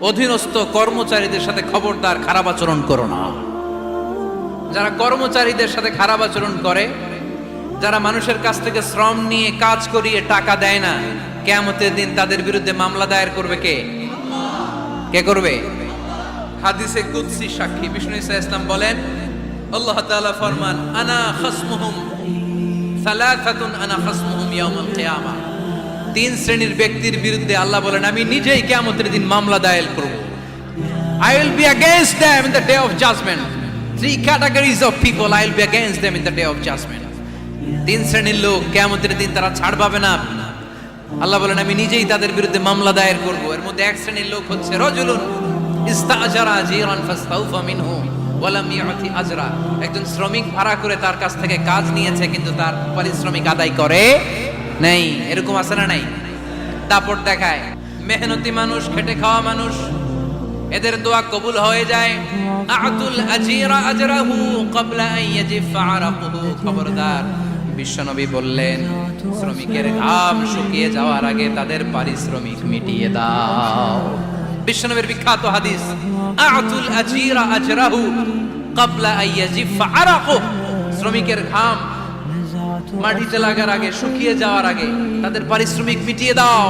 অধীনস্থ কর্মচারীদের সাথে খবরদার খারাপ আচরণ করো না। যারা কর্মচারীদের সাথে খারাপ আচরণ করে, যারা মানুষের কাছ থেকে শ্রম নিয়ে কাজ করিয়ে টাকা দেয় না, কিয়ামতের দিন তাদের বিরুদ্ধে মামলা দায়ের করবে কে? কে করবে? হাদিসে কুদসি সাক্ষী বিষ্ণু ঈসা ইসলাম বলেন, আল্লাহ তাআলা ফরমান, আনা খাসমুহুম সালাসাতুন আনা খাসমুহুম ইয়াউমাল কিয়ামা। তিন শ্রেণীর ব্যক্তির বিরুদ্ধে আল্লাহ বলেন, আমি নিজেই কিয়ামতের দিন মামলা দায়ের করব। I will be against them in the day of judgment. Three categories of people, I will be against them in the day of judgment. তিন শ্রেণীর লোক কিয়ামতের দিন তারা ছাড় পাবে না। আল্লাহ বলেন, আমি নিজেই তাদের বিরুদ্ধে মামলা দায়ের করব। এর মধ্যে এক শ্রেণীর লোক হচ্ছে রাজুলুন ইস্তাজারা জিরান ফাস্তাউফা মিনহু ওয়া লাম ইয়াতি আজরা। একজন শ্রমিক ভাড়া করে তার কাছ থেকে কাজ নিয়েছে, কিন্তু তার পারিশ্রমিক আদায় করে নাই। এরকম আছে না নাই? দাপট দেখায়। মেহনতি মানুষ, খেটে খাওয়া মানুষ, এদের দোয়া কবুল হয়ে যায়। আতুল আজিরা আজরাহু ক্বাবলা আন ইয়াজিফা আরাকুহু। খবরদার, বিশ্বনবী বললেন, শ্রমিকের ঘাম শুকিয়ে যাওয়ার আগে তাদের পারিশ্রমিক মিটিয়ে দাও। বিশ্বনবীর বিখ্যাত হাদিস, আতুল আজিরা আজরাহু ক্বাবলা আন ইয়াজিফা আরাকুহু। শ্রমিকের ঘাম মাটিতে লাগার আগে, শুকিয়ে যাওয়ার আগে তাদের পারিশ্রমিক মিটিয়ে দাও।